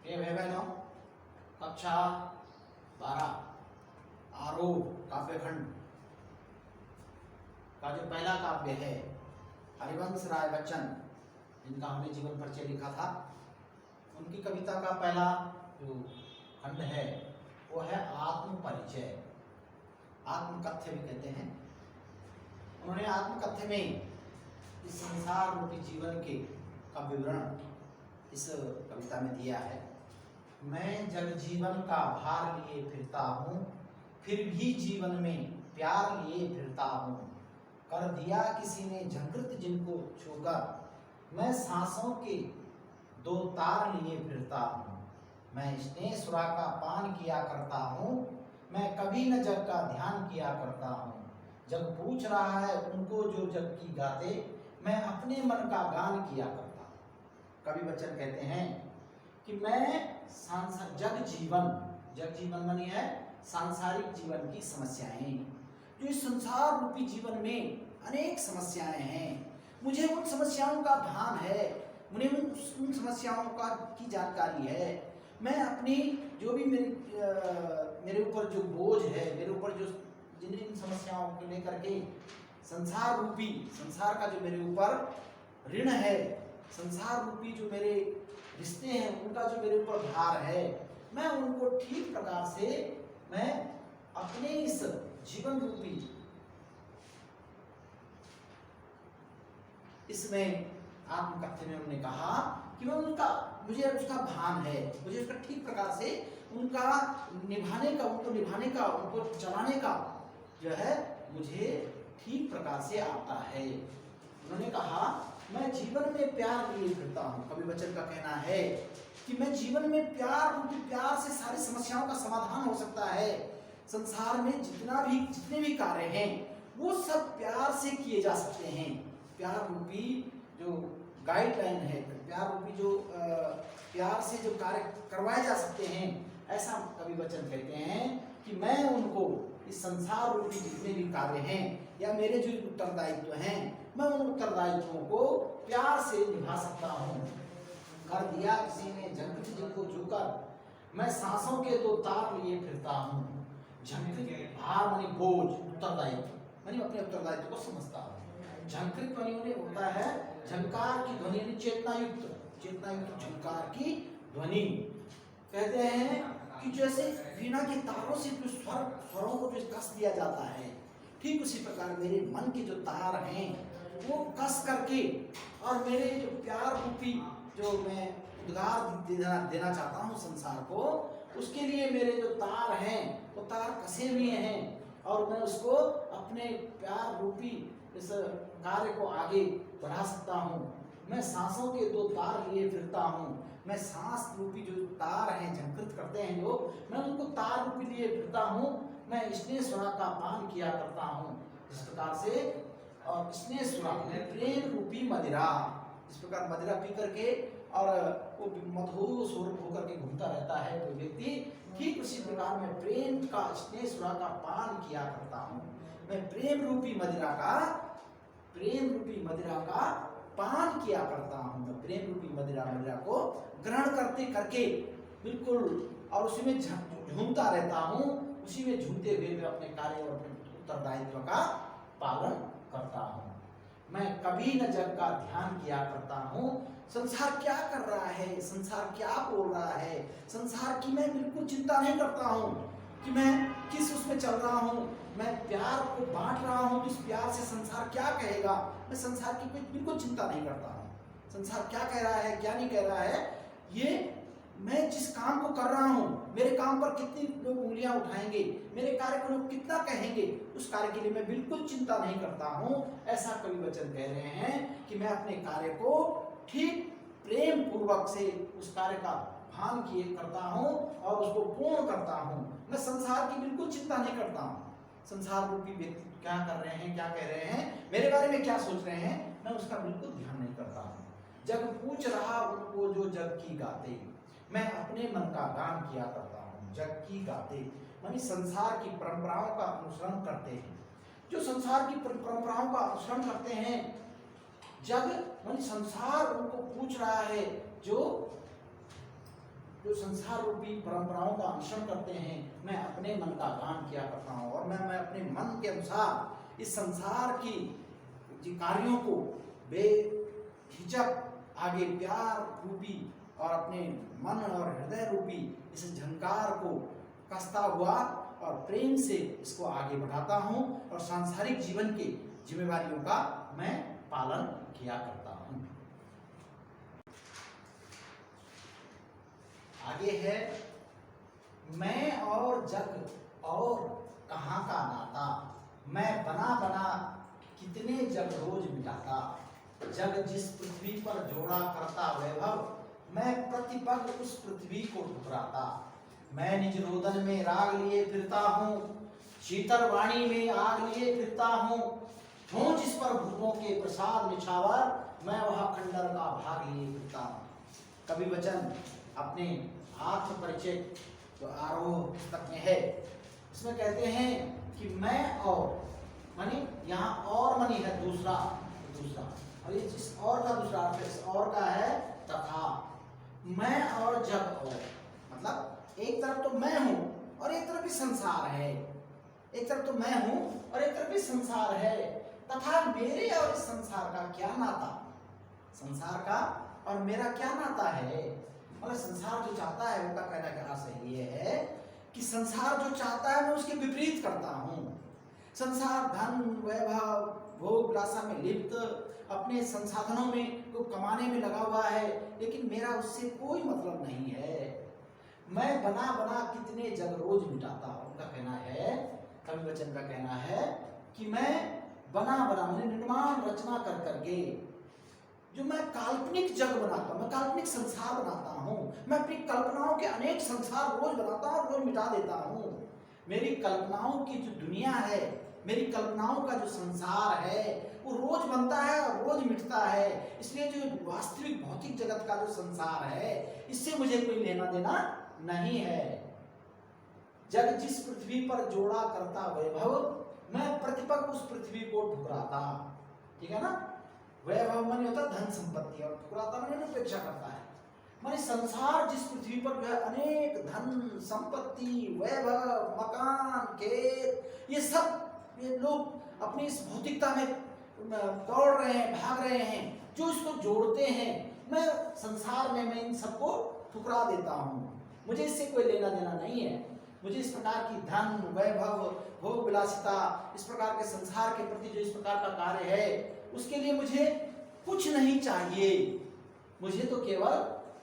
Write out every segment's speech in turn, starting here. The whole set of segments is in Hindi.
प्रिय भाई बहनों, कक्षा 12 आरोह काव्यखंड का जो पहला काव्य है हरिवंश राय बच्चन, जिनका हमने जीवन परिचय लिखा था, उनकी कविता का पहला जो खंड है वो है आत्म परिचय, आत्मकथ्य भी कहते हैं। उन्होंने आत्मकथ्य में इस संसार रूपी जीवन के का विवरण इस कविता में दिया है। मैं जग जीवन का भार लिए फिरता हूँ, फिर भी जीवन में प्यार लिए फिरता हूँ। कर दिया किसी ने झंकृत जिनको छूकर, मैं सांसों के दो तार लिए फिरता हूँ। मैं स्नेह सुरा का पान किया करता हूँ, मैं कभी न जग का ध्यान किया करता हूँ। जग पूछ रहा है उनको जो जग की गाते, मैं अपने मन का गान किया करता हूँ। कवि बच्चन कहते हैं कि मैं जग जीवन मानी है सांसारिक जीवन की समस्याएं, जो इस संसार रूपी जीवन में अनेक समस्याएं हैं, मुझे उन समस्याओं का भान है, मुझे उन समस्याओं की जानकारी है। मैं अपनी जो भी मेरे ऊपर जो बोझ है, मेरे ऊपर जो जिन समस्याओं को लेकर के संसार का जो मेरे ऊपर ऋण है, संसार रूपी जो मेरे रिश्ते हैं, उनका जो मेरे ऊपर भार है, मैं उनको ठीक प्रकार से मैं अपने इस जीवन रूपी इसमें आत्मकथ्य में उन्होंने कहा कि मुझे उसका भान है, मुझे उसका ठीक प्रकार से उनको निभाने का उनको चलाने का जो है मुझे ठीक प्रकार से आता है। उन्होंने कहा मैं जीवन में प्यार लिए फिरता हूँ। कवि बच्चन का कहना है कि मैं जीवन में प्यार से सारी समस्याओं का समाधान हो सकता है। संसार में जितने भी कार्य हैं वो सब प्यार से किए जा सकते हैं। प्यार रूपी जो गाइडलाइन है, प्यार रूपी जो प्यार से जो कार्य करवाए जा सकते हैं, ऐसा कवि बच्चन कहते हैं कि मैं उनको इस संसार रूपी जितने भी कार्य हैं या मेरे जो उत्तरदायित्व हैं, मैं उन उत्तरदायित्वों को प्यार से निभा सकता हूँ। कर दिया किसी ने झंकृत जिनको छूकर, मैं सांसों के दो तार लिए फिरता हूँ। झंकृत भार मानी बोझ, उत्तरदायित्व मानी अपने उत्तरदायित्व को समझता हूँ। झंकृत मानी होता है झंकार की ध्वनि, यानी चेतनायुक्त झंकार की ध्वनि। कहते हैं कि जैसे वीणा के तारों से जो स्वरों को जो कस दिया जाता है, ठीक उसी प्रकार मेरे मन के जो तार हैं वो कस करके, और मेरे जो प्यार रूपी जो मैं उद्गार देना चाहता हूँ संसार को, उसके लिए मेरे जो तार हैं वो तार कसे हुए हैं, और मैं उसको अपने प्यार रूपी इस कार्य को आगे बढ़ा सकता हूँ। मैं सांसों के दो तार लिए फिरता हूँ। मैं सांस रूपी जो तार हैं, झंकृत करते हैं जो, मैं उनको तार रूपी लिए फिरता हूँ। मैं स्नेह सुरा का पान किया करता हूँ, इस प्रकार से। और स्नेह सुरा प्रेम रूपी मदिरा, इस प्रकार मदिरा पी करके और वो मधुर स्वरूप होकर के घूमता रहता है कोई व्यक्ति, ठीक उसी प्रकार मैं प्रेम का स्नेह सुरा का पान किया करता हूँ। मैं प्रेम रूपी मदिरा का पान किया करता हूँ। मैं प्रेम रूपी मदिरा को ग्रहण करके बिल्कुल, और उसी में झूमता रहता हूँ। उसी में झूमते हुए मैं अपने कार्य और अपने उत्तरदायित्व का पालन करता हूँ। मैं कभी न जग का ध्यान किया करता हूँ। संसार क्या कर रहा है, संसार क्या बोल रहा है, संसार की मैं बिल्कुल चिंता नहीं करता हूँ कि मैं किस उसमें चल रहा हूँ। मैं प्यार को बांट रहा हूँ, तो इस प्यार से संसार क्या कहेगा, मैं संसार की बिल्कुल चिंता नहीं करता हूँ। संसार क्या कह रहा है, क्या नहीं कह रहा है, ये मैं जिस काम को कर रहा हूँ, मेरे काम पर कितनी लोग उंगलियां उठाएंगे, मेरे कार्य को लोग कितना कहेंगे, उस कार्य के लिए मैं बिल्कुल चिंता नहीं करता हूँ। ऐसा कवि वचन कह रहे हैं कि मैं अपने कार्य को ठीक प्रेम पूर्वक से उस कार्य का भान किए करता हूँ और उसको पूर्ण करता हूँ। मैं संसार की बिल्कुल चिंता नहीं करता हूँ। संसार रूपी व्यक्ति क्या कर रहे हैं, क्या कह रहे हैं, मेरे बारे में क्या सोच रहे हैं, मैं उसका बिल्कुल ध्यान नहीं करता हूँ। जग पूछ रहा उनको जो जग की गाते, मैं अपने मन का गान किया करता हूँ। जग की गाते मानी संसार की परंपराओं का अनुसरण करते हैं, जो संसार की परंपराओं का अनुसरण करते हैं। जग मानी संसार उनको पूछ रहा है, जो जो संसार रूपी परंपराओं का अनुसरण करते हैं, मैं अपने मन का गान किया करता हूँ और मैं अपने मन के अनुसार इस संसार की कार्यों को बेहिचक आगे प्यार रूपी और अपने मन और हृदय रूपी इस झंकार को कसता हुआ और प्रेम से इसको आगे बढ़ाता हूँ और सांसारिक जीवन की जिम्मेदारियों का मैं पालन किया करता हूँ। आगे है, मैं और जग और कहाँ का नाता, मैं बना बना कितने जग रोज मिटाता, जग जिस पृथ्वी पर जोड़ा करता वैभव, मैं प्रतिपल उस पृथ्वी को ठुकराता, मैं निज रोदन में राग लिए फिरता हूँ, शीतल वाणी में आग लिए फिरता हूँ, हूँ जिस पर भूपों के प्रसाद निछावर, मैं वह खंडर का भाग लिए फिरता हूँ। कवि वचन अपने आत्म परिचय जो आरोह पुस्तक में है, इसमें कहते हैं कि मैं और मानी, यहाँ और मानी है दूसरा, और ये इस और का दूसरा अर्थ, इस और का है तथा, मैं और जब और, मतलब एक तरफ तो मैं हूं और एक तरफ भी संसार है, एक तरफ तो मैं हूं और एक तरफ भी संसार है, तथा मेरे और इस संसार का क्या नाता, संसार का और मेरा क्या नाता है। मतलब संसार जो चाहता है उनका कहना क्या सही है कि संसार जो चाहता है मैं उसके विपरीत करता हूँ। संसार धन वैभव भोग विलासा में लिप्त अपने संसाधनों में को कमाने में लगा हुआ है, लेकिन मेरा उससे कोई मतलब नहीं है। मैं बना बना कितने जग रोज मिटाता हूँ, उनका कहना है, कवि वचन का कहना है कि मैं बना बना मैंने निर्माण रचना कर करके जो मैं काल्पनिक जग बनाता हूँ, मैं काल्पनिक संसार बनाता हूँ, मैं अपनी कल्पनाओं के अनेक संसार रोज बनाता हूँ, रोज मिटा देता हूँ। मेरी कल्पनाओं की जो दुनिया है, मेरी कल्पनाओं का जो संसार है वो रोज बनता है और रोज मिटता है। इसलिए जो वास्तविक भौतिक जगत का जो संसार है इससे मुझे कोई लेना देना नहीं है। जग जिस पृथ्वी पर जोड़ा करता वैभव, मैं प्रतिपक उस पृथ्वी को ठुकराता। ठीक है ना, वैभव माने होता धन संपत्ति और ठुकराता माने उपेक्षा करता है। माने संसार जिस पृथ्वी पर जो है अनेक धन संपत्ति वैभव मकान खेत ये सब ये लोग अपनी इस भौतिकता में दौड़ रहे हैं, भाग रहे हैं, जो इसको जोड़ते हैं, मैं संसार में मैं इन सबको ठुकरा देता हूँ। मुझे इससे कोई लेना देना नहीं है। मुझे इस प्रकार की धन वैभव भोग विलासिता इस प्रकार के संसार के प्रति जो इस प्रकार का कार्य है उसके लिए मुझे कुछ नहीं चाहिए। मुझे तो केवल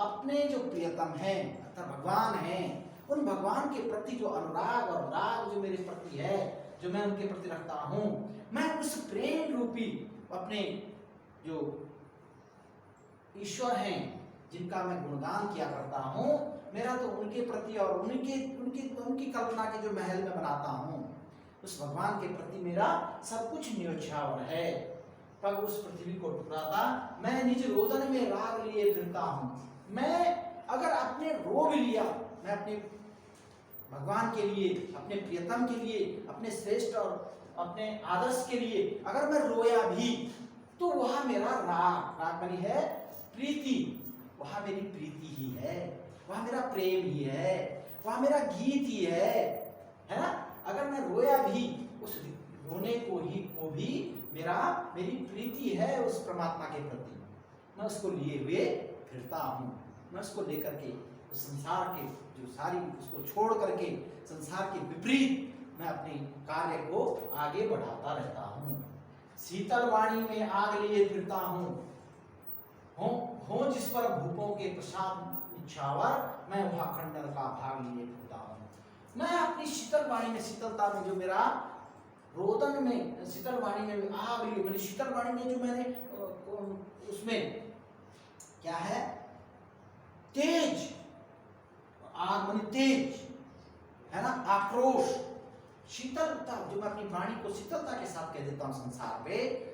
अपने जो प्रियतम हैं अर्थात भगवान हैं, उन भगवान के प्रति जो अनुराग और राग जो मेरे प्रति है, जो मैं उनके प्रति रखता हूँ, मैं उस प्रेम रूपी अपने जो ईश्वर हैं जिनका मैं गुणगान किया करता हूँ, मेरा तो उनके प्रति और उनकी कल्पना के जो महल में बनाता हूँ उस भगवान के प्रति मेरा सब कुछ न्योछावर है। पर उस पृथ्वी को ठुकराता, मैं निज रोदन में राग लिए फिरता हूँ। मैं अगर अपने रोग लिया, मैं अपने भगवान के लिए, अपने प्रियतम के लिए, अपने श्रेष्ठ और अपने आदर्श के लिए अगर मैं रोया भी तो वह मेरा राग बनी है प्रीति, वह मेरी प्रीति ही है, वह मेरा प्रेम ही है, वह मेरा गीत ही है ना। अगर मैं रोया भी उस रोने को भी मेरी प्रीति है उस परमात्मा के प्रति, मैं उसको लिए हुए फिरता हूँ। मैं उसको लेकर के उस संसार के जो सारी उसको छोड़ करके संसार के विपरीत मैं अपने कार्य को आगे बढ़ाता रहता हूँ। शीतल वाणी में आग लिए फिरता हूँ, हो जिस पर भूपों के प्रसाद निछावर, मैं वह खंडर का भाग लिए फिरता हूँ। मैं अपनी शीतल वाणी में, शीतलता में जो मेरा रोदन में, शीतल वाणी में आग लिए, मैंने शीतल वाणी में जो मैंने उसमें क्या है तेज, आग माने तेज है ना, आक्रोश, शीतलता जो मैं अपनी वाणी को शीतलता के साथ कह देता हूँ।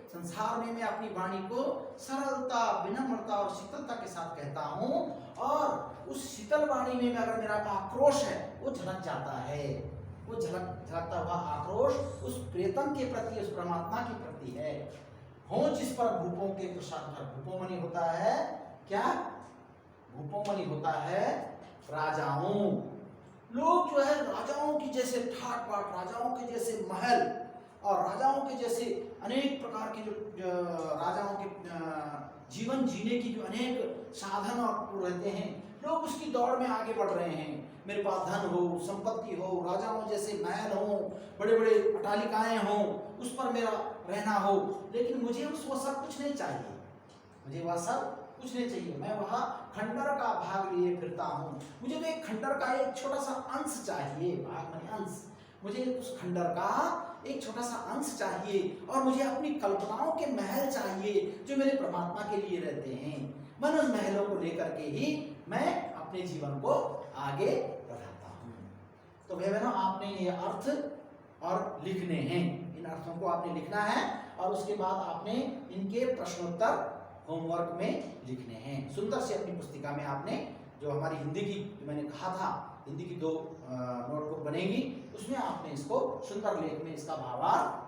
संसार में मैं अपनी वाणी को सरलता विनम्रता और शीतलता के साथ कहता हूँ, और उस शीतल वाणी में अगर मेरा आक्रोश है वो झलक जाता है। वो झलकता हुआ आक्रोश उस प्रियतम के प्रति, उस परमात्मा के प्रति है। हो जिस पर भूपों के प्रसाद, भूपोमणि होता है क्या, भूपोमणि होता है राजाओं। लोग जो है राजाओं की जैसे ठाट बाट, राजाओं के जैसे महल और राजाओं के जैसे अनेक प्रकार के जो राजाओं के जीवन जीने की जो अनेक साधन और रहते हैं, लोग उसकी दौड़ में आगे बढ़ रहे हैं। मेरे पास धन हो, संपत्ति हो, राजाओं जैसे महल हो, बड़े बड़े अट्टालिकाएं हो, उस पर मेरा रहना हो, लेकिन मुझे वो सब कुछ नहीं चाहिए। मुझे वह सब कुछ नहीं चाहिए। मैं वहाँ खंडर का भाग लिए फिरता हूँ। मुझे तो एक खंडर का एक छोटा सा अंश चाहिए। भाग माने अंश। मुझे उस खंडर का एक छोटा सा अंश चाहिए और मुझे अपनी कल्पनाओं के महल चाहिए जो मेरे परमात्मा के लिए रहते हैं। मैं उन महलों को लेकर के ही मैं अपने जीवन को आगे बढ़ाता हूँ। तो भाई बहनों, आपने ये अर्थ और लिखने हैं, इन अर्थों को आपने लिखना है और उसके बाद आपने इनके प्रश्नोत्तर होमवर्क में लिखने हैं। सुंदर से अपनी पुस्तिका में आपने जो हमारी हिंदी की, जो मैंने कहा था हिंदी की 2 नोटबुक बनेगी, उसमें आपने इसको सुंदर लेख में इसका भावार्थ